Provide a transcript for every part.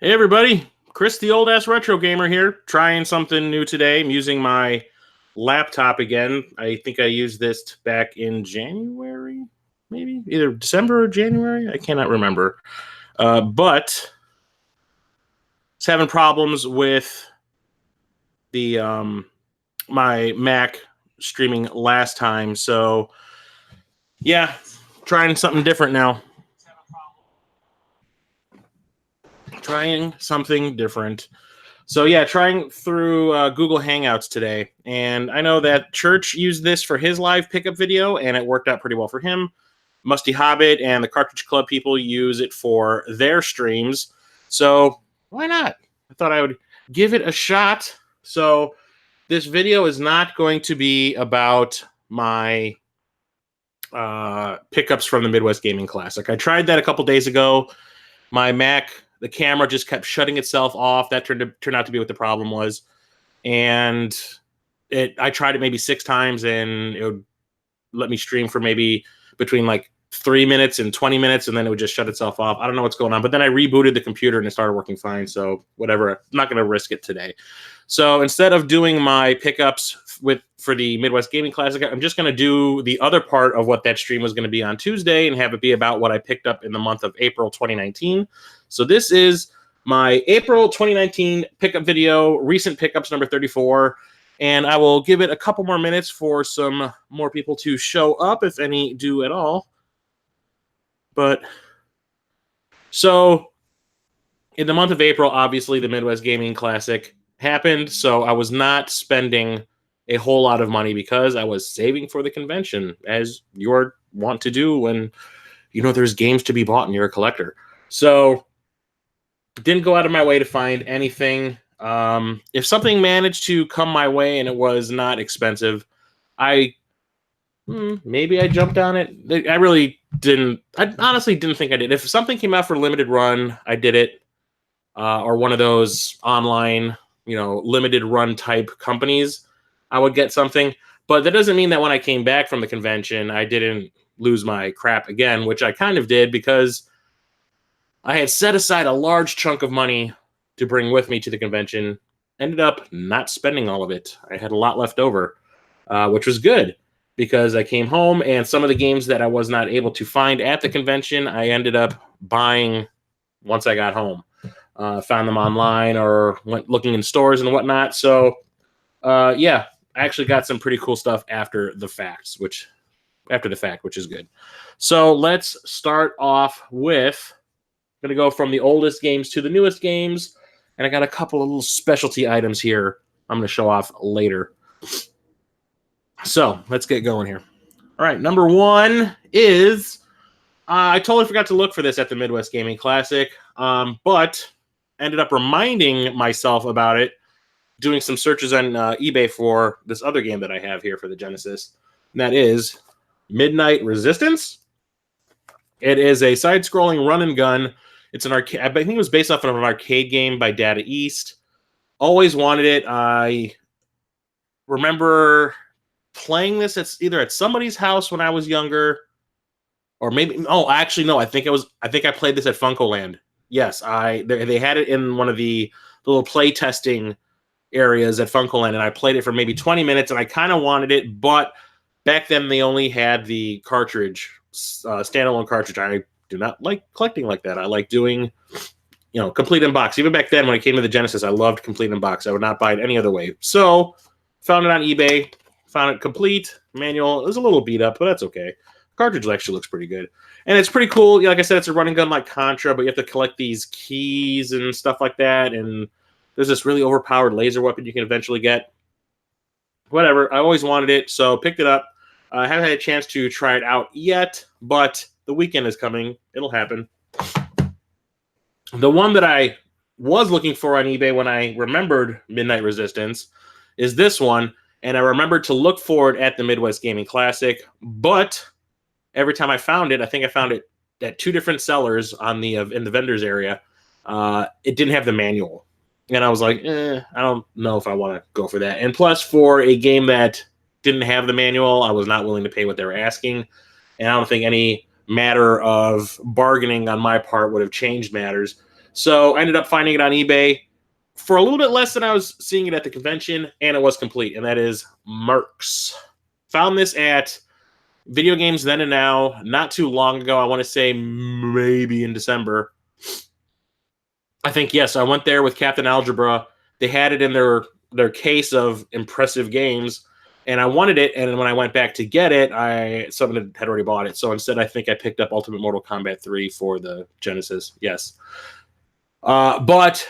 Hey everybody, Chris the old ass retro gamer here, trying something new today. I'm using my laptop again. I think I used this back in January, maybe either December or January. I cannot remember. But it's having problems with the my Mac streaming last time. So yeah, trying something different now. Trying something different. So yeah, trying through Google Hangouts today, and I know that Church used this for his live pickup video, and it worked out pretty well for him. Musty Hobbit and the Cartridge Club people use it for their streams, so why not? I thought I would give it a shot. So this video is not going to be about my pickups from the Midwest Gaming Classic. I tried that a couple days ago. My Mac, the camera just kept shutting itself off. That turned out to be what the problem was. And I tried it maybe 6 times, and it would let me stream for maybe between like 3 minutes and 20 minutes, and then it would just shut itself off. I don't know what's going on. But then I rebooted the computer, and it started working fine. So whatever. I'm not going to risk it today. So instead of doing my pickups for the Midwest Gaming Classic, I'm just going to do the other part of what that stream was going to be on Tuesday and have it be about what I picked up in the month of April 2019. So this is my April 2019 pickup video, recent pickups number 34, and I will give it a couple more minutes for some more people to show up, if any do at all. But so in the month of April, obviously the Midwest Gaming Classic happened, so I was not spending a whole lot of money because I was saving for the convention, as you're want to do when you know there's games to be bought and you're a collector. So didn't go out of my way to find anything. If something managed to come my way and it was not expensive, maybe I jumped on it. I really didn't. I honestly didn't think I did. If something came out for limited run, I did it. Or one of those online, limited run type companies, I would get something. But that doesn't mean that when I came back from the convention, I didn't lose my crap again, which I kind of did because I had set aside a large chunk of money to bring with me to the convention. Ended up not spending all of it. I had a lot left over, which was good because I came home and some of the games that I was not able to find at the convention, I ended up buying once I got home. Found them online or went looking in stores and whatnot. So, yeah, I actually got some pretty cool stuff after the fact, which is good. So let's start off with, I'm going to go from the oldest games to the newest games, and I got a couple of little specialty items here I'm going to show off later. So let's get going here. All right, number one is, I totally forgot to look for this at the Midwest Gaming Classic, but ended up reminding myself about it, doing some searches on eBay for this other game that I have here for the Genesis, and that is Midnight Resistance. It is a side-scrolling run-and-gun. It's an arcade. I think it was based off of an arcade game by Data East. Always wanted it. I remember playing this either at somebody's house when I was younger, or maybe actually no. I think I played this at FuncoLand. Yes, they had it in one of the little play testing areas at FuncoLand, and I played it for maybe 20 minutes, and I kind of wanted it, but back then they only had the cartridge, standalone cartridge. I do not like collecting like that. I like doing, complete in box. Even back then when it came to the Genesis, I loved complete in box. I would not buy it any other way. So found it on eBay, found it complete, manual. It was a little beat up, but that's okay. Cartridge actually looks pretty good. And it's pretty cool. Like I said, it's a running gun like Contra, but you have to collect these keys and stuff like that. And there's this really overpowered laser weapon you can eventually get. Whatever. I always wanted it, so picked it up. I haven't had a chance to try it out yet, but the weekend is coming. It'll happen. The one that I was looking for on eBay when I remembered Midnight Resistance is this one, and I remembered to look for it at the Midwest Gaming Classic, but every time I found it, I think I found it at 2 different sellers on the in the vendors area. It didn't have the manual, and I was like, I don't know if I want to go for that. And plus, for a game that didn't have the manual, I was not willing to pay what they were asking, and I don't think any matter of bargaining on my part would have changed matters. So I ended up finding it on eBay for a little bit less than I was seeing it at the convention, and it was complete, and that is Mercs. Found this at Video Games Then and Now not too long ago. I want to say maybe in December. I think, yes, I went there with Captain Algebra. They had it in their case of impressive games, and I wanted it, and when I went back to get it, someone had already bought it. So instead, I think I picked up Ultimate Mortal Kombat 3 for the Genesis. Yes. But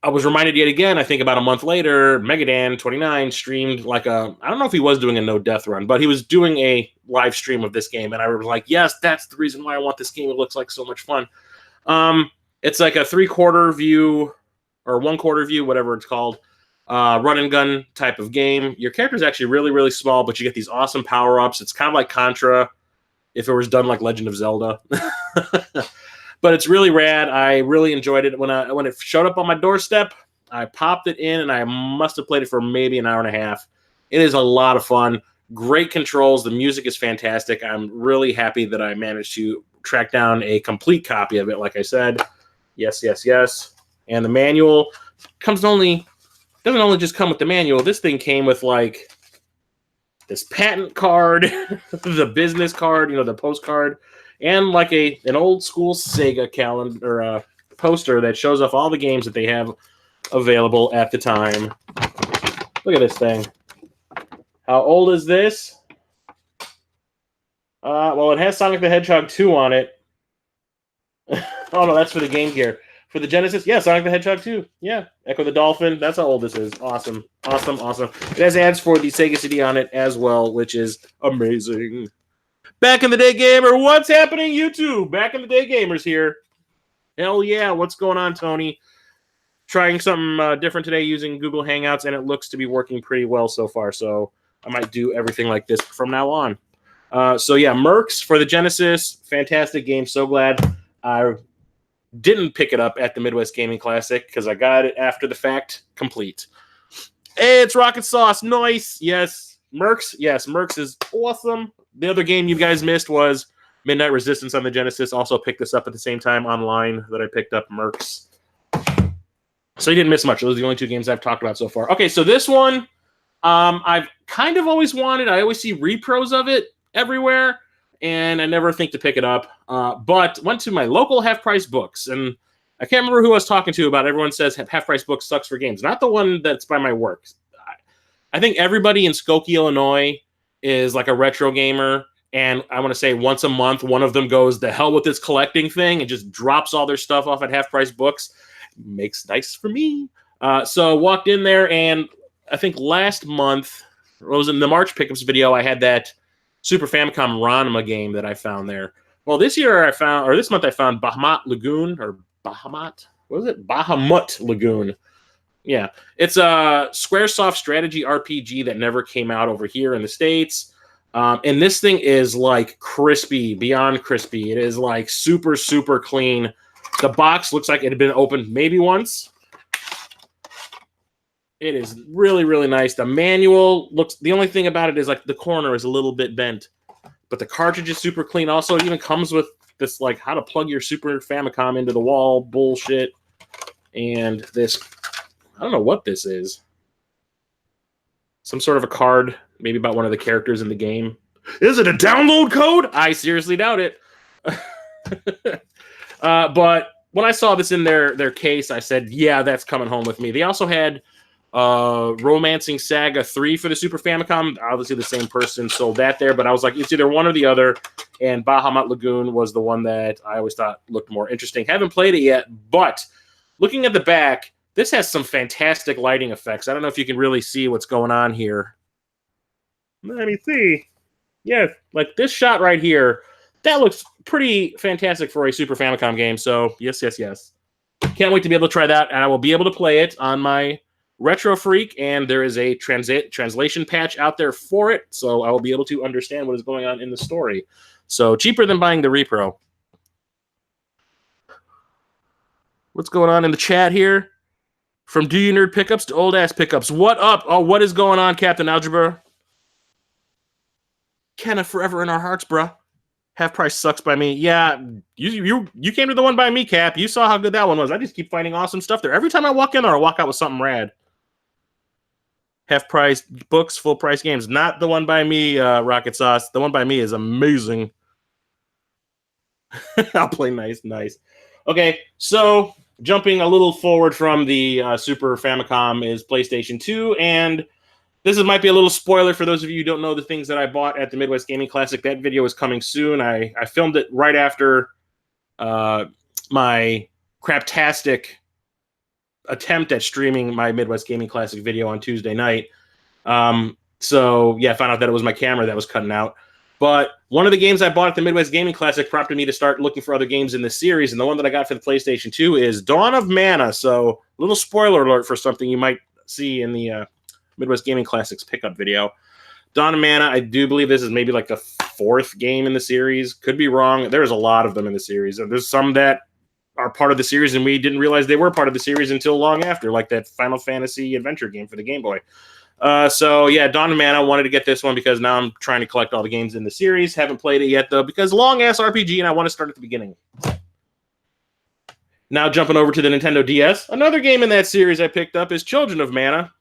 I was reminded yet again, I think about a month later, Megadan29 streamed I don't know if he was doing a no death run, but he was doing a live stream of this game. And I was like, yes, that's the reason why I want this game. It looks like so much fun. It's like a 3/4 view or 1/4 view, whatever it's called, run and gun type of game. Your character is actually really, really small, but you get these awesome power-ups. It's kind of like Contra if it was done like Legend of Zelda. But it's really rad. I really enjoyed it. When it showed up on my doorstep, I popped it in, and I must have played it for maybe an hour and a half. It is a lot of fun. Great controls. The music is fantastic. I'm really happy that I managed to track down a complete copy of it, like I said. Yes, yes, yes. And the manual doesn't only just come with the manual. This thing came with like this patent card, the business card, the postcard, and like an old school Sega calendar poster that shows off all the games that they have available at the time. Look at this thing. How old is this? Well, it has Sonic the Hedgehog 2 on it. Oh, no, that's for the Game Gear. For the Genesis, yeah, Sonic the Hedgehog 2. Yeah, Echo the Dolphin. That's how old this is. Awesome. Awesome, awesome. It has ads for the Sega CD on it as well, which is amazing. Back in the Day Gamer, what's happening, YouTube? Back in the Day Gamers here. Hell yeah, what's going on, Tony? Trying something different today using Google Hangouts, and it looks to be working pretty well so far, so I might do everything like this from now on. So yeah, Mercs for the Genesis, fantastic game. So glad I didn't pick it up at the Midwest Gaming Classic because I got it after the fact, complete. Hey, it's Rocket Sauce, nice. Yes, Mercs. Yes, Mercs is awesome. The other game you guys missed was Midnight Resistance on the Genesis. Also picked this up at the same time online that I picked up Mercs. So you didn't miss much. Those are the only two games I've talked about so far. Okay, so this one I've kind of always wanted. I always see repros of it everywhere, and I never think to pick it up. But went to my local half-price books, and I can't remember who I was talking to about. Everyone says half-price books sucks for games. Not the one that's by my work. I think everybody in Skokie, Illinois is like a retro gamer, and I want to say once a month, one of them goes, the hell with this collecting thing, and just drops all their stuff off at half-price books. Makes nice for me. So walked in there, and I think last month, it was in the March pickups video, I had that Super Famicom Ranma game that I found there. Well, this month I found Bahamut Lagoon, or Bahamut? What was it? Bahamut Lagoon. Yeah. It's a Squaresoft strategy RPG that never came out over here in the States. And this thing is like crispy, beyond crispy. It is like super, super clean. The box looks like it had been opened maybe once. It is really, really nice. The manual looks, the only thing about it is like the corner is a little bit bent, but the cartridge is super clean. Also, it even comes with this like how to plug your Super Famicom into the wall bullshit. And this, I don't know what this is. Some sort of a card, maybe about one of the characters in the game. Is it a download code? I seriously doubt it. But when I saw this in their case, I said, yeah, that's coming home with me. They also had Romancing Saga 3 for the Super Famicom. Obviously the same person sold that there, but I was like, it's either one or the other, and Bahamut Lagoon was the one that I always thought looked more interesting. Haven't played it yet, but looking at the back, this has some fantastic lighting effects. I don't know if you can really see what's going on here. Let me see. Yeah, like this shot right here, that looks pretty fantastic for a Super Famicom game, so yes, yes, yes. Can't wait to be able to try that, and I will be able to play it on my Retro Freak, and there is a translation patch out there for it, so I will be able to understand what is going on in the story. So cheaper than buying the repro. What's going on in the chat here? From Do You Nerd Pickups to Old Ass Pickups. What up? Oh, what is going on, Captain Algebra? Kenna forever in our hearts, bruh. Half Price sucks by me. Yeah, you came to the one by me, Cap. You saw how good that one was. I just keep finding awesome stuff there. Every time I walk in there, I walk out with something rad. Half price books, full price games. Not the one by me, Rocket Sauce. The one by me is amazing. I'll play nice. Okay, so jumping a little forward from the Super Famicom is PlayStation 2, and this might be a little spoiler for those of you who don't know the things that I bought at the Midwest Gaming Classic. That video is coming soon. I filmed it right after my craptastic attempt at streaming my Midwest Gaming Classic video on Tuesday night. So yeah, I found out that it was my camera that was cutting out. But one of the games I bought at the Midwest Gaming Classic prompted me to start looking for other games in the series, and the one that I got for the PlayStation 2 is Dawn of Mana. So a little spoiler alert for something you might see in the Midwest Gaming Classics pickup video. Dawn of Mana, I do believe this is maybe like the fourth game in the series. Could be wrong. There's a lot of them in the series. There's some that are part of the series, and we didn't realize they were part of the series until long after, like that Final Fantasy adventure game for the Game Boy. So yeah, Dawn of Mana, I wanted to get this one because now I'm trying to collect all the games in the series. Haven't played it yet, though, because long-ass RPG, and I want to start at the beginning. Now jumping over to the Nintendo DS. Another game in that series I picked up is Children of Mana.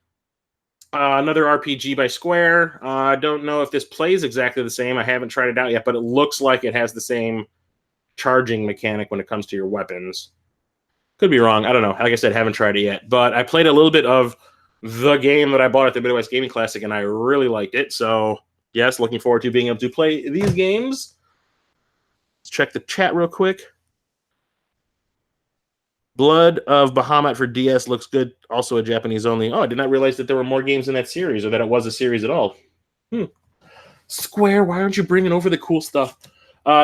Another RPG by Square. I don't know if this plays exactly the same. I haven't tried it out yet, but it looks like it has the same charging mechanic when it comes to your weapons. Could be wrong. I don't know. Like I said, haven't tried it yet. But I played a little bit of the game that I bought at the Midwest Gaming Classic, and I really liked it. So, yes, looking forward to being able to play these games. Let's check the chat real quick. Blood of Bahamut for DS looks good. Also a Japanese only. Oh, I did not realize that there were more games in that series, or that it was a series at all. Square, why aren't you bringing over the cool stuff?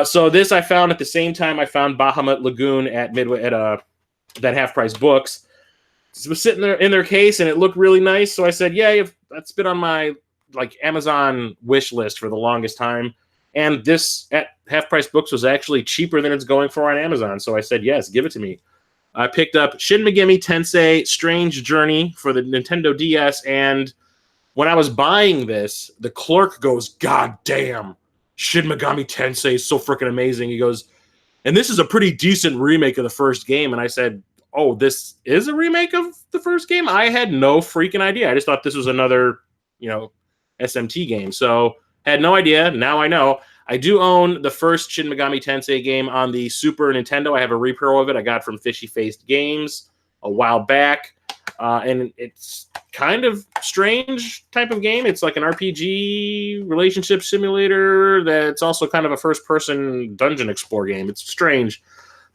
So this I found at the same time I found Bahamut Lagoon at Midway at that Half Price Books. It was sitting there in their case, and it looked really nice. So I said, "Yeah, that's been on my Amazon wish list for the longest time." And this at Half Price Books was actually cheaper than it's going for on Amazon. So I said, "Yes, give it to me." I picked up Shin Megami Tensei Strange Journey for the Nintendo DS, and when I was buying this, the clerk goes, "God damn, Shin Megami Tensei is so freaking amazing." He goes, "And this is a pretty decent remake of the first game." And I said, "Oh, this is a remake of the first game?" I had no freaking idea. I just thought this was another, SMT game. So had no idea. Now I know. I do own the first Shin Megami Tensei game on the Super Nintendo. I have a repro of it I got from Fishy Faced Games a while back. And it's kind of strange type of game. It's like an RPG relationship simulator that's also kind of a first-person dungeon explore game. It's strange.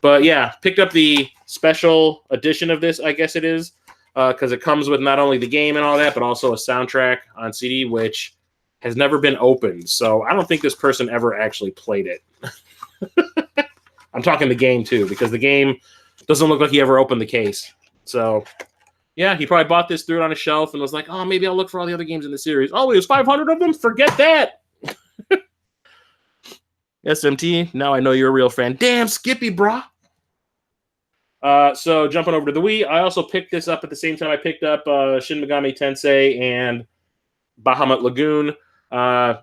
But yeah, picked up the special edition of this, I guess it is, because it comes with not only the game and all that, but also a soundtrack on CD, which has never been opened. So I don't think this person ever actually played it. I'm talking the game, too, because the game doesn't look like he ever opened the case. So yeah, he probably bought this, threw it on a shelf, and was like, "Oh, maybe I'll look for all the other games in the series." Oh, there's 500 of them? Forget that! SMT, now I know you're a real fan. Damn, Skippy, brah! So jumping over to the Wii, I also picked this up at the same time I picked up Shin Megami Tensei and Bahamut Lagoon. I'm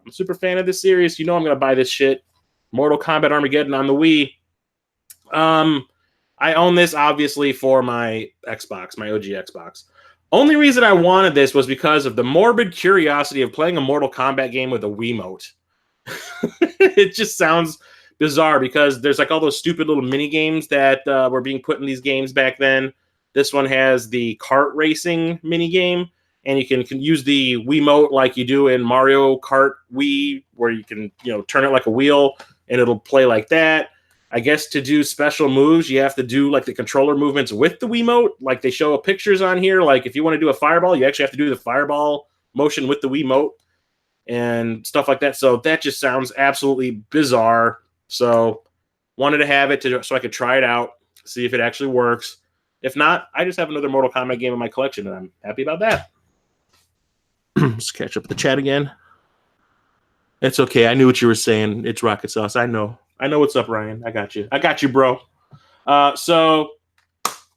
a super fan of this series. You know I'm going to buy this shit. Mortal Kombat Armageddon on the Wii. I own this, obviously, for my Xbox, my OG Xbox. Only reason I wanted this was because of the morbid curiosity of playing a Mortal Kombat game with a Wiimote. It just sounds bizarre because there's all those stupid little mini games that were being put in these games back then. This one has the kart racing mini game, and you can use the Wiimote like you do in Mario Kart Wii, where you can turn it like a wheel and it'll play like that. I guess to do special moves, you have to do the controller movements with the Wiimote. Like they show pictures on here. Like if you want to do a fireball, you actually have to do the fireball motion with the Wiimote and stuff like that. So that just sounds absolutely bizarre. So wanted to have it so I could try it out, see if it actually works. If not, I just have another Mortal Kombat game in my collection, and I'm happy about that. Let's catch up with the chat again. It's okay. I knew what you were saying. It's Rocket Sauce. I know what's up, Ryan. I got you, bro. So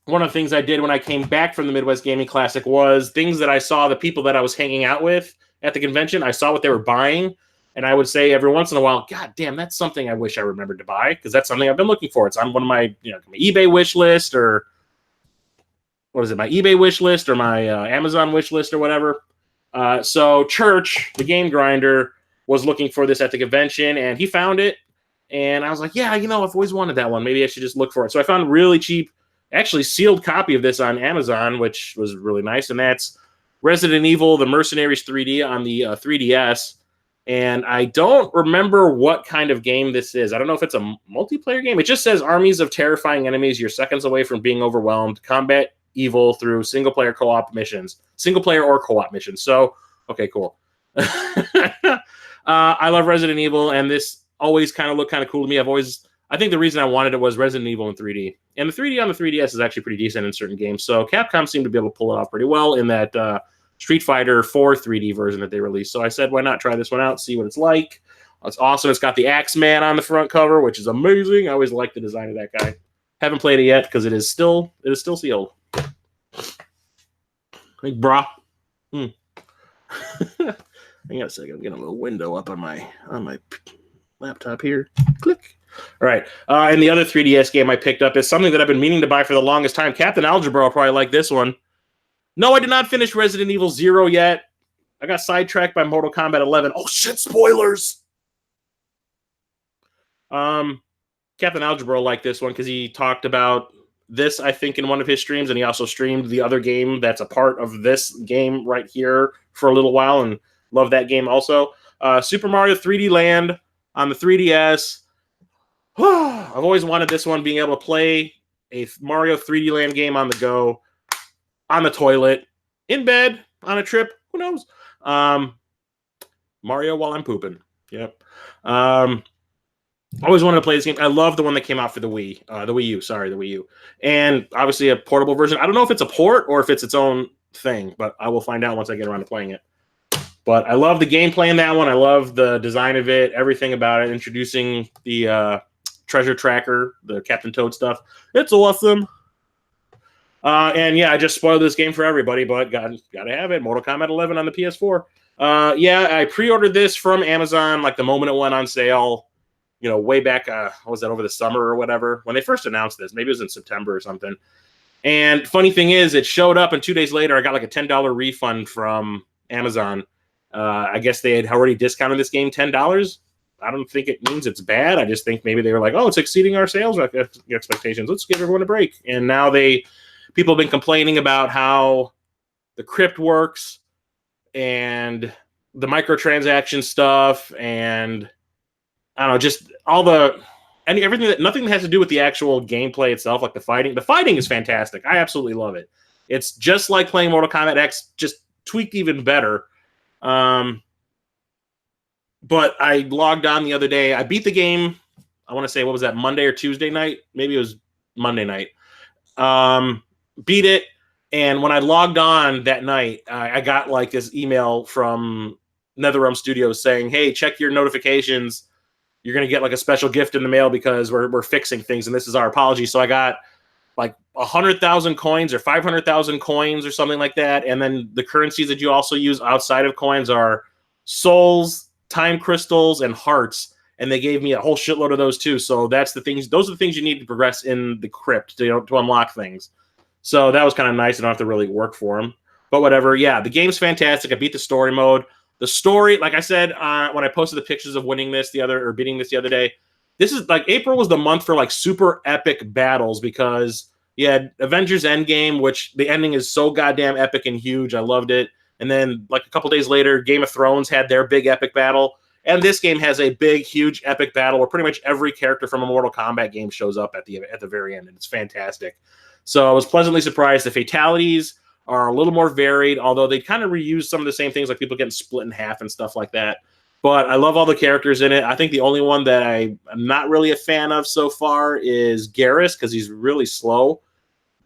one of the things I did when I came back from the Midwest Gaming Classic was things that I saw, the people that I was hanging out with at the convention, I saw what they were buying. And I would say every once in a while, God damn, that's something I wish I remembered to buy because that's something I've been looking for. It's on one of my, my eBay wish list or what is it, my eBay wish list or my Amazon wish list or whatever. So Church, the game grinder, was looking for this at the convention and he found it. And I was like, yeah, I've always wanted that one. Maybe I should just look for it. So I found a really cheap, actually sealed copy of this on Amazon, which was really nice. And that's Resident Evil, The Mercenaries 3D on the 3DS. And I don't remember what kind of game this is. I don't know if it's a multiplayer game. It just says armies of terrifying enemies. You're seconds away from being overwhelmed. Combat evil through single-player co-op missions. Single-player or co-op missions. So, okay, cool. I love Resident Evil, and this always kind of looked kind of cool to me. I think the reason I wanted it was Resident Evil in 3D. And the 3D on the 3DS is actually pretty decent in certain games. So Capcom seemed to be able to pull it off pretty well in that Street Fighter 4 3D version that they released. So I said, why not try this one out, see what it's like. It's awesome. It's got the Axeman on the front cover, which is amazing. I always liked the design of that guy. Haven't played it yet because it is still sealed. Like, brah. Hang on a second. I'm getting a little window up on my laptop here. Click. All right. And the other 3DS game I picked up is something that I've been meaning to buy for the longest time. Captain Algebra will probably like this one. No, I did not finish Resident Evil 0 yet. I got sidetracked by Mortal Kombat 11. Oh, shit, spoilers! Captain Algebra will like this one because he talked about this, I think, in one of his streams, and he also streamed the other game that's a part of this game right here for a little while, and love that game also. Super Mario 3D Land on the 3DS. I've always wanted this one, being able to play a Mario 3D Land game on the go, on the toilet, in bed, on a trip, who knows? Mario while I'm pooping. Yep. Always wanted to play this game. I love the one that came out for the Wii. The Wii U. And obviously a portable version. I don't know if it's a port or if it's its own thing, but I will find out once I get around to playing it. But I love the gameplay in that one. I love the design of it, everything about it, introducing the treasure tracker, the Captain Toad stuff. It's awesome. And yeah, I just spoiled this game for everybody, but gotta have it. Mortal Kombat 11 on the PS4. Yeah, I pre-ordered this from Amazon like the moment it went on sale. Way back, what was that, over the summer or whatever, when they first announced this. Maybe it was in September or something. And funny thing is, it showed up, and 2 days later, I got like a $10 refund from Amazon. I guess they had already discounted this game $10. I don't think it means it's bad. I just think maybe they were like, oh, it's exceeding our sales expectations. Let's give everyone a break. And now people have been complaining about how the crypt works and the microtransaction stuff and I don't know, just nothing that has to do with the actual gameplay itself, like the fighting. The fighting is fantastic. I absolutely love it. It's just like playing Mortal Kombat X, just tweaked even better. But I logged on the other day. I beat the game. I want to say, what was that, Monday or Tuesday night? Maybe it was Monday night. Beat it. And when I logged on that night, I got like this email from NetherRealm Studios saying, hey, check your notifications. You're going to get like a special gift in the mail because we're fixing things, and this is our apology. So I got like 100,000 coins or 500,000 coins or something like that. And then the currencies that you also use outside of coins are souls, time crystals, and hearts. And they gave me a whole shitload of those too. So those are the things you need to progress in the crypt to unlock things. So that was kind of nice. I don't have to really work for them. But whatever. Yeah, the game's fantastic. I beat the story mode. The story, like I said, when I posted the pictures of beating this the other day, this is like April was the month for like super epic battles because you had Avengers Endgame, which the ending is so goddamn epic and huge. I loved it. And then like a couple days later, Game of Thrones had their big epic battle. And this game has a big, huge epic battle where pretty much every character from a Mortal Kombat game shows up at the very end. And it's fantastic. So I was pleasantly surprised. The fatalities are a little more varied, although they kind of reuse some of the same things, like people getting split in half and stuff like that. But I love all the characters in it. I think the only one that I'm not really a fan of so far is Garrus, because he's really slow.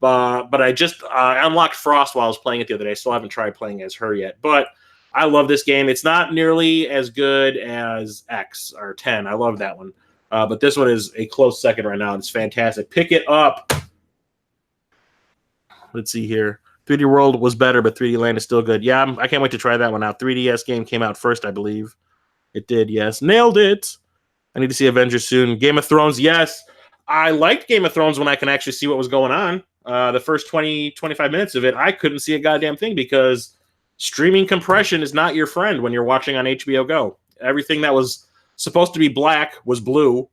But I just unlocked Frost while I was playing it the other day. Still haven't tried playing as her yet. But I love this game. It's not nearly as good as X or 10. I love that one. But this one is a close second right now. It's fantastic. Pick it up. Let's see here. 3D World was better, but 3D Land is still good. Yeah, I can't wait to try that one out. 3DS game came out first, I believe. It did, yes. Nailed it. I need to see Avengers soon. Game of Thrones, yes. I liked Game of Thrones when I can actually see what was going on. The first 20, 25 minutes of it, I couldn't see a goddamn thing because streaming compression is not your friend when you're watching on HBO Go. Everything that was supposed to be black was blue,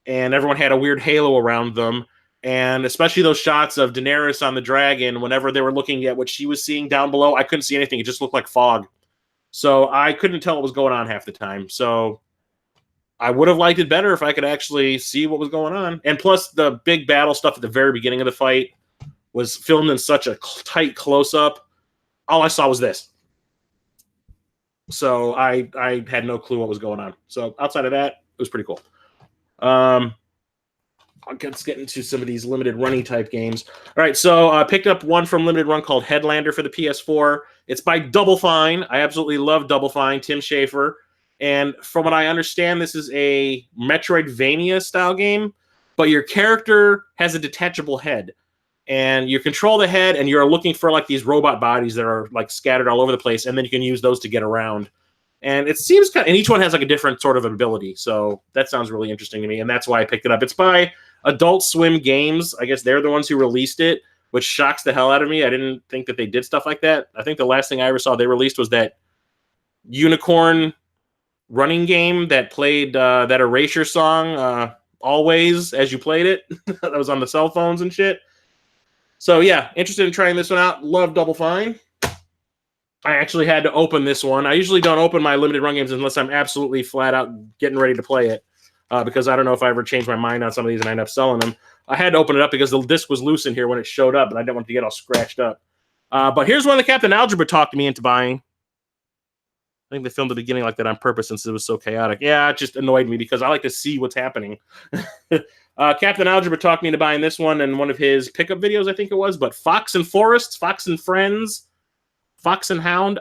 and everyone had a weird halo around them. And especially those shots of Daenerys on the dragon, whenever they were looking at what she was seeing down below, I couldn't see anything. It just looked like fog. So I couldn't tell what was going on half the time. So I would have liked it better if I could actually see what was going on. And plus, the big battle stuff at the very beginning of the fight was filmed in such a tight close-up. All I saw was this. So I had no clue what was going on. So outside of that, it was pretty cool. Let's get into some of these limited running type games. All right, so I picked up one from Limited Run called Headlander for the PS4. It's by Double Fine. I absolutely love Double Fine, Tim Schafer. And from what I understand, this is a Metroidvania style game, but your character has a detachable head. And you control the head, and you're looking for like these robot bodies that are like scattered all over the place, and then you can use those to get around. And it seems kind of, and each one has like a different sort of ability. So that sounds really interesting to me, and that's why I picked it up. It's by Adult Swim Games. I guess they're the ones who released it, which shocks the hell out of me. I didn't think that they did stuff like that. I think the last thing I ever saw they released was that unicorn running game that played that Erasure song always as you played it. That was on the cell phones and shit. So yeah, interested in trying this one out. Love Double Fine. I actually had to open this one. I usually don't open my limited run games unless I'm absolutely flat out getting ready to play it. Because I don't know if I ever change my mind on some of these and I end up selling them. I had to open it up because the disc was loose in here when it showed up, and I didn't want it to get all scratched up. But here's one that Captain Algebra talked me into buying. I think they filmed the beginning like that on purpose since it was so chaotic. Yeah, it just annoyed me because I like to see what's happening. Captain Algebra talked me into buying this one in one of his pickup videos, I think it was. But Fox and Forest, Fox and Friends, Fox and Hound.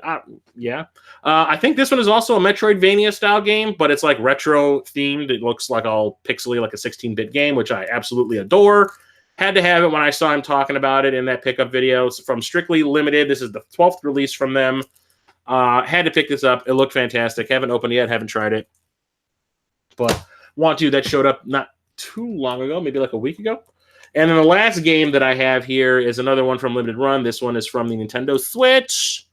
Yeah. I think this one is also a Metroidvania style game, but it's like retro themed. It looks like all pixely, like a 16-bit game, which I absolutely adore. Had to have it when I saw him talking about it in that pickup video. It's from Strictly Limited. This is the 12th release from them. Had to pick this up. It looked fantastic. Haven't opened it yet. Haven't tried it. But want to. That showed up not too long ago, maybe like a week ago. And then the last game that I have here is another one from Limited Run. This one is from the Nintendo Switch.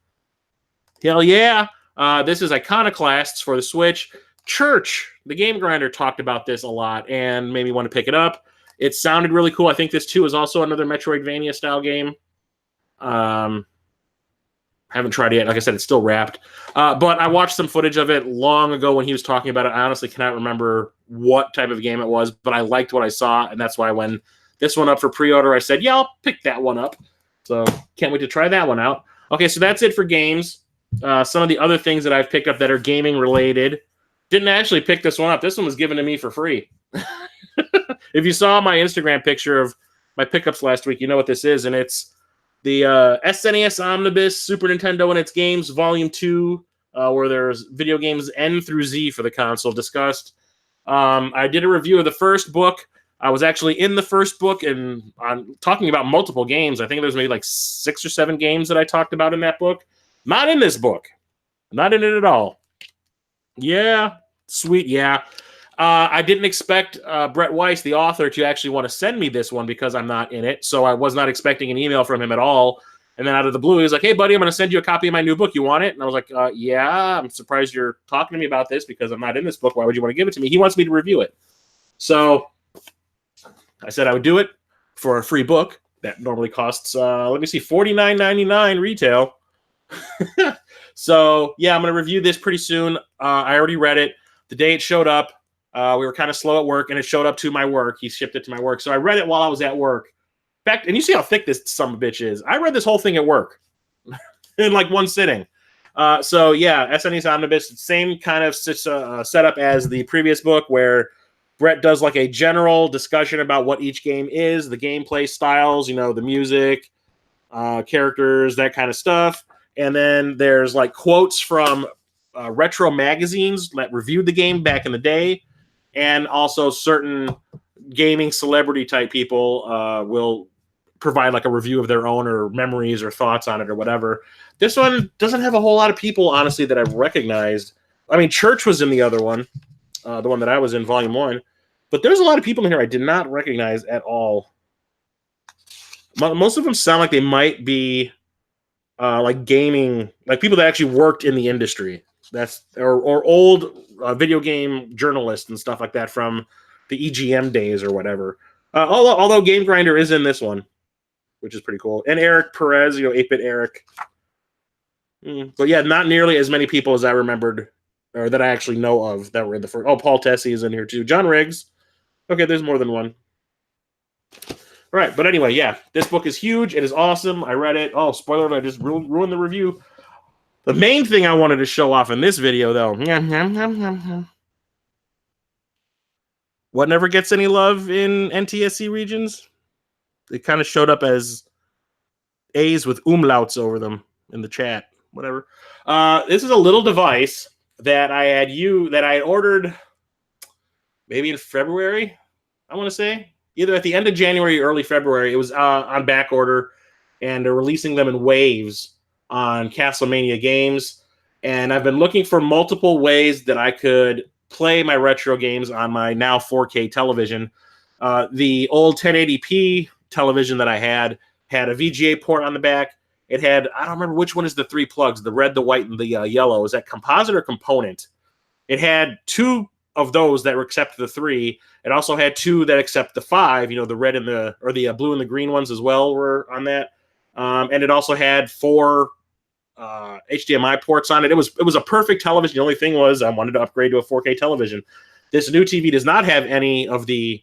Hell yeah. This is Iconoclasts for the Switch. Church, the game grinder, talked about this a lot and made me want to pick it up. It sounded really cool. I think this, too, is also another Metroidvania-style game. Haven't tried it yet. Like I said, it's still wrapped. But I watched some footage of it long ago when he was talking about it. I honestly cannot remember what type of game it was, but I liked what I saw, and that's why when this one up for pre-order, I said, yeah, I'll pick that one up. So can't wait to try that one out. Okay, so that's it for games. Some of the other things that I've picked up that are gaming related. Didn't actually pick this one up. This one was given to me for free. If you saw my Instagram picture of my pickups last week, you know what this is. And it's the SNES Omnibus Super Nintendo and its Games Volume 2, where there's video games N through Z for the console discussed. I did a review of the first book. I was actually in the first book and talking about multiple games. I think there's maybe like 6 or 7 games that I talked about in that book. Not in this book. Not in it at all. Yeah. Sweet. Yeah. I didn't expect Brett Weiss, the author, to actually want to send me this one because I'm not in it. So I was not expecting an email from him at all. And then out of the blue, he was like, hey, buddy, I'm going to send you a copy of my new book. You want it? And I was like, yeah, I'm surprised you're talking to me about this because I'm not in this book. Why would you want to give it to me? He wants me to review it. So I said I would do it for a free book that normally costs, let me see, $49.99 retail. So, yeah, I'm going to review this pretty soon. I already read it. The day it showed up, we were kind of slow at work, and it showed up to my work. He shipped it to my work. So I read it while I was at work. And you see how thick this son of a bitch is. I read this whole thing at work in like one sitting. So, yeah, SNES Omnibus, same kind of setup as the previous book where Brett does like a general discussion about what each game is, the gameplay styles, the music, characters, that kind of stuff. And then there's like quotes from retro magazines that reviewed the game back in the day. And also certain gaming celebrity type people will provide like a review of their own or memories or thoughts on it or whatever. This one doesn't have a whole lot of people, honestly, that I've recognized. I mean, Church was in the other one, the one that I was in, Volume 1. But there's a lot of people in here I did not recognize at all. Most of them sound like they might be like gaming, like people that actually worked in the industry. Or old video game journalists and stuff like that from the EGM days or whatever. Although Game Grinder is in this one, which is pretty cool. And Eric Perez, 8-Bit Eric. But yeah, not nearly as many people as I remembered, or that I actually know of, that were in the first. Oh, Paul Tessie is in here too. John Riggs. Okay, there's more than one. All right, but anyway, yeah, this book is huge. It is awesome. I read it. Oh, spoiler alert, I just ruined the review. The main thing I wanted to show off in this video, though, what never gets any love in NTSC regions? It kind of showed up as A's with umlauts over them in the chat. Whatever. This is a little device that I had ordered maybe in February, I want to say. Either at the end of January or early February. It was on back order, and they're releasing them in waves on Castlemania Games. And I've been looking for multiple ways that I could play my retro games on my now 4K television. The old 1080p television that I had a VGA port on the back. It had, I don't remember which one is the 3 plugs, the red, the white, and the yellow. Is that composite or component? It had 2 of those that were accept the 3. It also had 2 that accept the 5, the red and the blue and the green ones as well were on that. And it also had 4 HDMI ports on it. It was a perfect television. The only thing was I wanted to upgrade to a 4K television. This new TV does not have any of the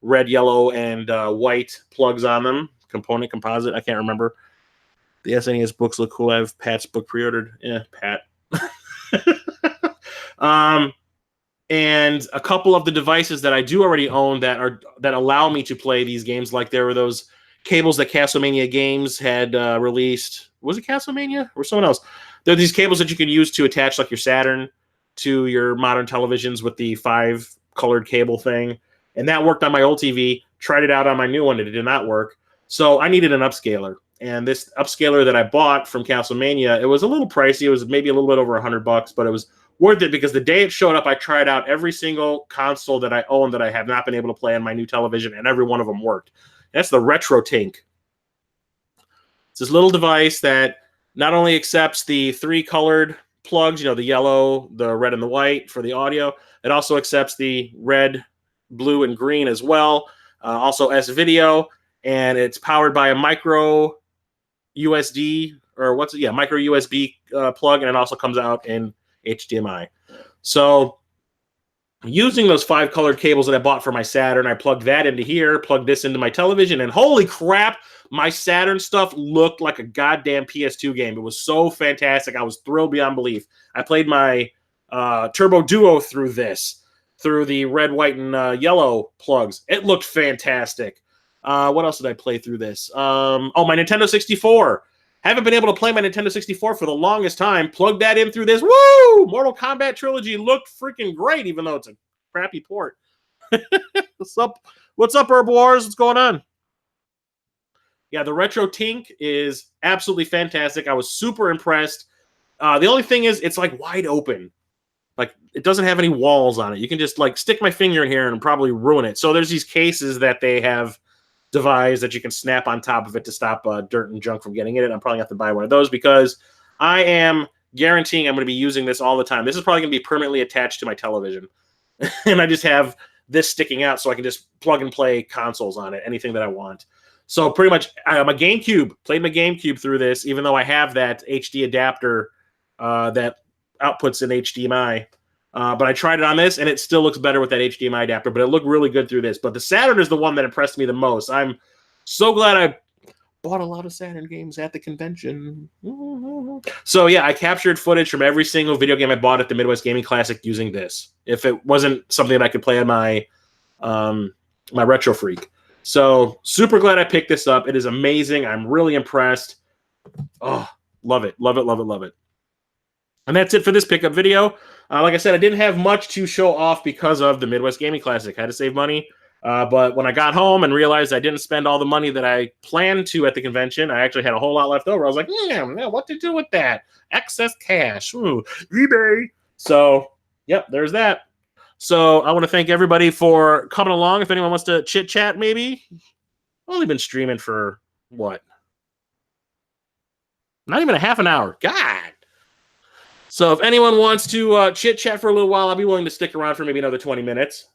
red, yellow, and white plugs on them. Component, composite, I can't remember. The SNES books look cool. I have Pat's book pre-ordered. Yeah, Pat. And a couple of the devices that I do already own that allow me to play these games, like there were those cables that Castlemania Games had released. Was it Castlemania or someone else? There are these cables that you can use to attach like your Saturn to your modern televisions with the 5-colored cable thing. And that worked on my old TV. Tried it out on my new one. It did not work. So I needed an upscaler. And this upscaler that I bought from Castlemania, it was a little pricey. It was maybe a little bit over $100, but it was worth it because the day it showed up, I tried out every single console that I own that I have not been able to play on my new television, and every one of them worked. That's the Retro Tink. It's this little device that not only accepts the 3 colored plugs, the yellow, the red, and the white for the audio, it also accepts the red, blue, and green as well. Also S-Video, and it's powered by a micro USB micro USB plug, and it also comes out in HDMI. So using those 5-colored cables that I bought for my Saturn, I plugged that into here, plugged this into my television, and holy crap, my Saturn stuff looked like a goddamn PS2 game. It was so fantastic. I was thrilled beyond belief. I played my Turbo Duo through the red, white, and yellow plugs. It looked fantastic. What else did I play through this? My Nintendo 64. Haven't been able to play my Nintendo 64 for the longest time. Plugged that in through this. Woo! Mortal Kombat Trilogy looked freaking great, even though it's a crappy port. What's up? What's up, Herb Wars? What's going on? Yeah, the Retro Tink is absolutely fantastic. I was super impressed. The only thing is, it's like wide open. Like, it doesn't have any walls on it. You can just like stick my finger in here and probably ruin it. So there's these cases that they have device that you can snap on top of it to stop dirt and junk from getting in it. I'm probably going to have to buy one of those because I am guaranteeing I'm going to be using this all the time. This is probably going to be permanently attached to my television. And I just have this sticking out so I can just plug and play consoles on it, anything that I want. So pretty much I'm a GameCube, played my GameCube through this, even though I have that HD adapter that outputs in HDMI. But I tried it on this, and it still looks better with that HDMI adapter, but it looked really good through this. But the Saturn is the one that impressed me the most. I'm so glad I bought a lot of Saturn games at the convention. So, yeah, I captured footage from every single video game I bought at the Midwest Gaming Classic using this, if it wasn't something that I could play on my my Retro Freak. So, super glad I picked this up. It is amazing. I'm really impressed. Oh, love it. Love it, love it, love it. And that's it for this pickup video. Like I said, I didn't have much to show off because of the Midwest Gaming Classic. I had to save money. But when I got home and realized I didn't spend all the money that I planned to at the convention, I actually had a whole lot left over. I was like, what to do with that? Excess cash. Ooh, eBay. So, yep, there's that. So I want to thank everybody for coming along. If anyone wants to chit chat, maybe. I've only been streaming for what? Not even a half an hour. God. So if anyone wants to chit chat for a little while, I'll be willing to stick around for maybe another 20 minutes.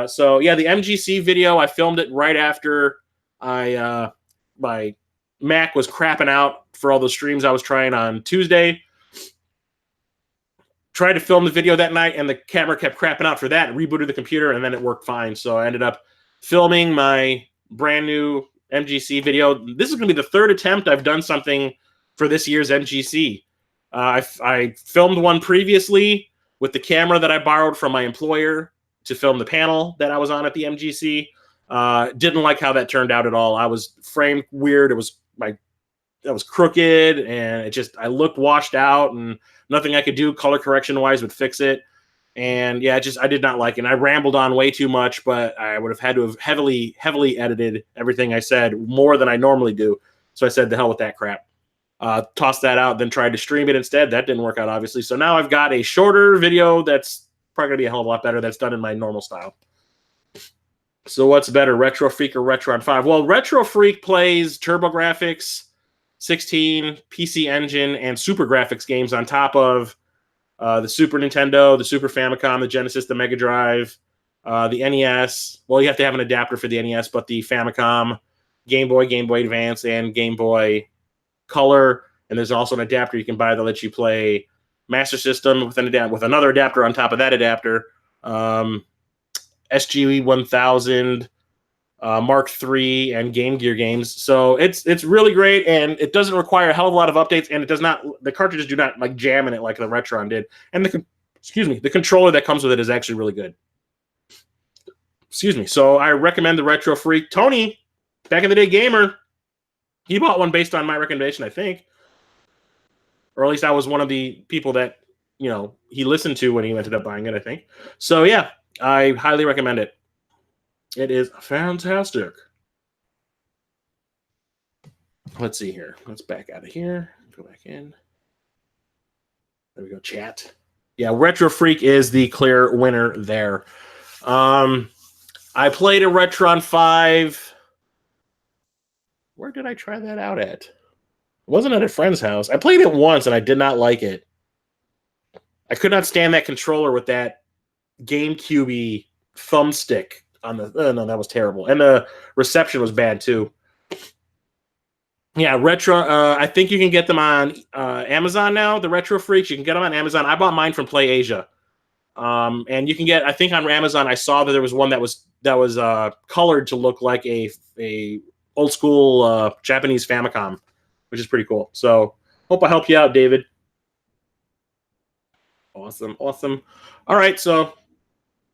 So yeah, the MGC video, I filmed it right after my Mac was crapping out for all those streams I was trying on Tuesday. Tried to film the video that night, and the camera kept crapping out for that. Rebooted the computer, and then it worked fine. So I ended up filming my brand new MGC video. This is going to be the third attempt I've done something for this year's MGC. I filmed one previously with the camera that I borrowed from my employer to film the panel that I was on at the MGC. Didn't like how that turned out at all. I was framed weird. It was crooked, and I looked washed out, and nothing I could do color correction wise would fix it. And yeah, I did not like it. And I rambled on way too much, but I would have had to have heavily edited everything I said more than I normally do. So I said, the hell with that crap. Tossed that out, then tried to stream it instead. That didn't work out, obviously. So now I've got a shorter video that's probably going to be a hell of a lot better. That's done in my normal style. So what's better, Retro Freak or Retron 5? Well, Retro Freak plays TurboGrafx 16, PC Engine, and Super Graphics games on top of the Super Nintendo, the Super Famicom, the Genesis, the Mega Drive, the NES. Well, you have to have an adapter for the NES, but the Famicom, Game Boy, Game Boy Advance, and Game Boy Color. And there's also an adapter you can buy that lets you play Master System with another adapter on top of that adapter. SG 1000, Mark III, and Game Gear games. So it's really great, and it doesn't require a hell of a lot of updates, and the cartridges do not like jam in it like the Retron did. And the controller that comes with it is actually really good. So I recommend the Retro Freak. Tony, back in the day gamer, he bought one based on my recommendation, I think. Or at least I was one of the people that, he listened to when he ended up buying it, I think. So yeah, I highly recommend it. It is fantastic. Let's see here. Let's back out of here. Go back in. There we go, chat. Yeah, Retro Freak is the clear winner there. I played a Retron 5. Where did I try that out at? It wasn't at a friend's house. I played it once, and I did not like it. I could not stand that controller with that GameCube-y thumbstick on the. No, that was terrible, and the reception was bad too. Yeah, Retro. I think you can get them on Amazon now. The Retro Freaks, you can get them on Amazon. I bought mine from Play Asia, and you can get. I think on Amazon, I saw that there was one that was colored to look like a old school Japanese Famicom, which is pretty cool. So hope I helped you out, David. Awesome. All right, so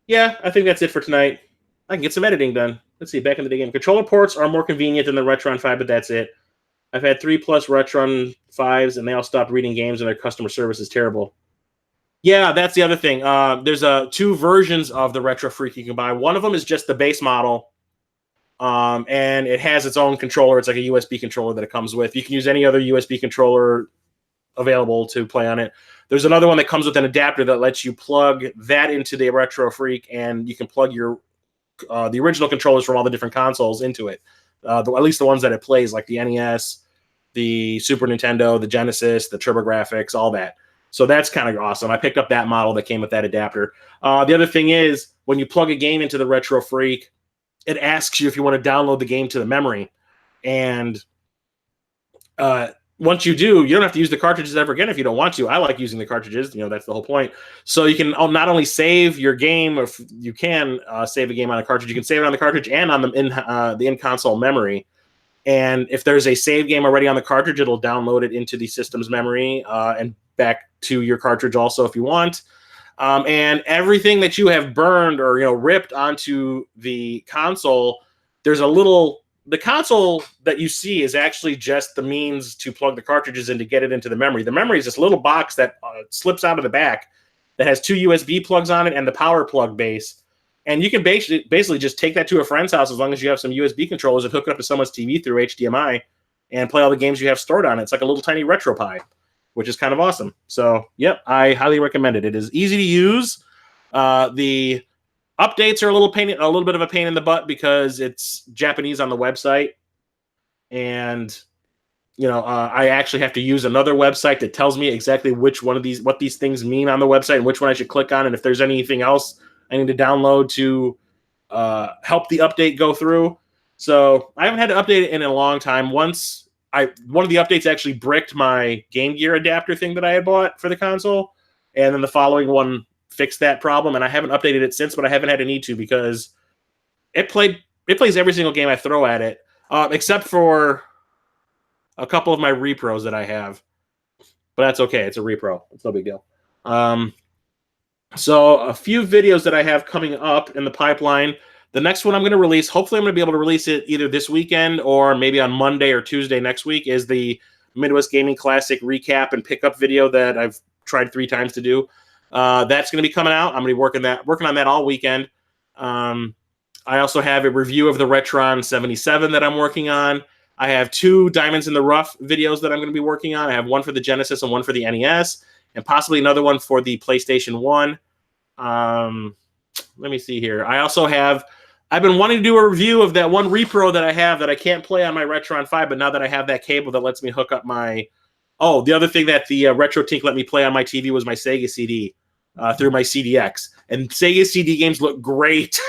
yeah, I think that's it for tonight. I can get some editing done. Let's see, back in the day game. Controller ports are more convenient than the Retron 5, but that's it. I've had 3+ Retron 5s, and they all stopped reading games, and their customer service is terrible. Yeah, that's the other thing. There's 2 versions of the Retro Freak you can buy. One of them is just the base model, and it has its own controller. It's like a USB controller that it comes with. You can use any other USB controller available to play on it. There's another one that comes with an adapter that lets you plug that into the Retro Freak, and you can plug your the original controllers from all the different consoles into it. At least the ones that it plays, like the NES, the Super Nintendo, the Genesis, the TurboGrafx, all that. So that's kind of awesome. I picked up that model that came with that adapter. The other thing is, when you plug a game into the Retro Freak, it asks you if you want to download the game to the memory. And once you do, you don't have to use the cartridges ever again if you don't want to. I like using the cartridges. That's the whole point. So you can not only save your game, if you can save a game on a cartridge, you can save it on the cartridge and on the in-console memory. And if there's a save game already on the cartridge, it'll download it into the system's memory and back to your cartridge also if you want. And everything that you have burned or ripped onto the console, there's the console that you see is actually just the means to plug the cartridges in to get it into the memory. The memory is this little box that slips out of the back that has 2 USB plugs on it and the power plug base. And you can basically just take that to a friend's house as long as you have some USB controllers and hook it up to someone's TV through HDMI and play all the games you have stored on it. It's like a little tiny RetroPie which is kind of awesome. So, yep, I highly recommend it. It is easy to use. The updates are a little bit of a pain in the butt because it's Japanese on the website, and I actually have to use another website that tells me exactly what these things mean on the website and which one I should click on, and if there's anything else I need to download to help the update go through. So I haven't had to update it in a long time. One of the updates actually bricked my Game Gear adapter thing that I had bought for the console, and then the following one fixed that problem, and I haven't updated it since, but I haven't had a need to because it plays every single game I throw at it, except for a couple of my repros that I have. But that's okay. It's a repro. It's no big deal. So a few videos that I have coming up in the pipeline. The next one I'm going to release, hopefully I'm going to be able to release it either this weekend or maybe on Monday or Tuesday next week, is the Midwest Gaming Classic recap and pickup video that I've tried 3 times to do. That's going to be coming out. I'm going to be working on that all weekend. I also have a review of the Retron 77 that I'm working on. I have 2 Diamonds in the Rough videos that I'm going to be working on. I have one for the Genesis and one for the NES, and possibly another one for the PlayStation 1. Let me see here. I've been wanting to do a review of that one repro that I have that I can't play on my Retron 5, but now that I have that cable that lets me hook up my... Oh, the other thing that the RetroTink let me play on my TV was my Sega CD through my CDX. And Sega CD games look great.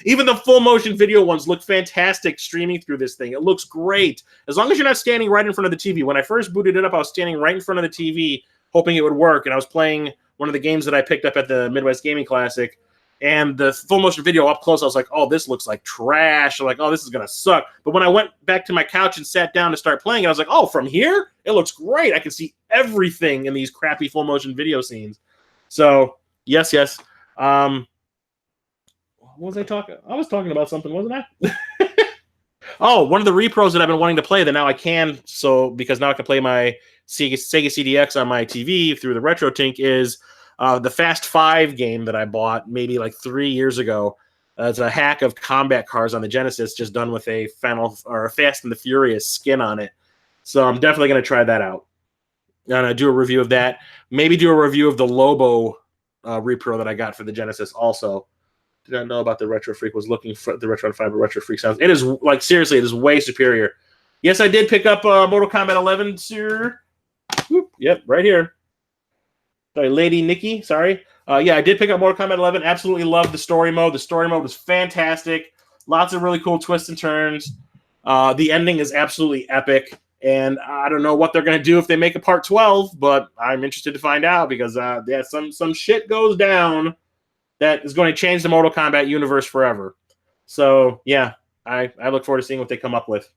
Even the full motion video ones look fantastic streaming through this thing. It looks great. As long as you're not standing right in front of the TV. When I first booted it up, I was standing right in front of the TV hoping it would work, and I was playing one of the games that I picked up at the Midwest Gaming Classic, and the full motion video up close, I was like, oh, this looks like trash. I'm like, oh, this is going to suck. But when I went back to my couch and sat down to start playing it, I was like, oh, from here? It looks great. I can see everything in these crappy full motion video scenes. So, yes. What was I talking? I was talking about something, wasn't I? Oh, one of the repros that I've been wanting to play that now I can, because now I can play my Sega CDX on my TV through the RetroTink is the Fast 5 game that I bought maybe like 3 years ago. It's a hack of combat cars on the Genesis, just done with a Fast and the Furious skin on it. So I'm definitely going to try that out. And do a review of that. Maybe do a review of the Lobo repro that I got for the Genesis also. Did not know about the Retro Freak. Was looking for the Retron 5 Retro Freak sounds. It is, like, seriously, it is way superior. Yes, I did pick up Mortal Kombat 11, sir. Whoop, yep, right here. Sorry, Lady Nikki, sorry. Yeah, I did pick up Mortal Kombat 11. Absolutely loved the story mode. The story mode was fantastic. Lots of really cool twists and turns. The ending is absolutely epic. And I don't know what they're going to do if they make a part 12, but I'm interested to find out because yeah, some shit goes down that is going to change the Mortal Kombat universe forever. So, yeah, I look forward to seeing what they come up with.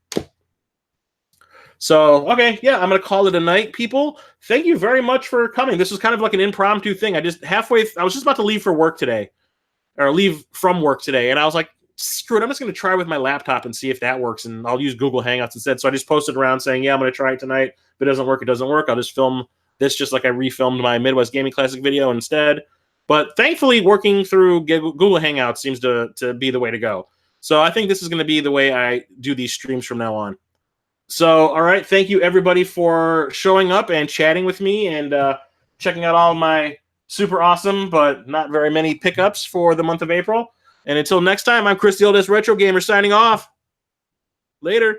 So, okay, yeah, I'm going to call it a night, people. Thank you very much for coming. This was kind of like an impromptu thing. I was just about to leave for work today, or leave from work today, and I was like, screw it, I'm just going to try with my laptop and see if that works, and I'll use Google Hangouts instead. So I just posted around saying, yeah, I'm going to try it tonight. If it doesn't work, it doesn't work. I'll just film this just like I refilmed my Midwest Gaming Classic video instead. But thankfully, working through Google Hangouts seems to be the way to go. So I think this is going to be the way I do these streams from now on. So, all right, thank you, everybody, for showing up and chatting with me and checking out all my super awesome but not very many pickups for the month of April. And until next time, I'm Chris the Oldest Retro Gamer signing off. Later.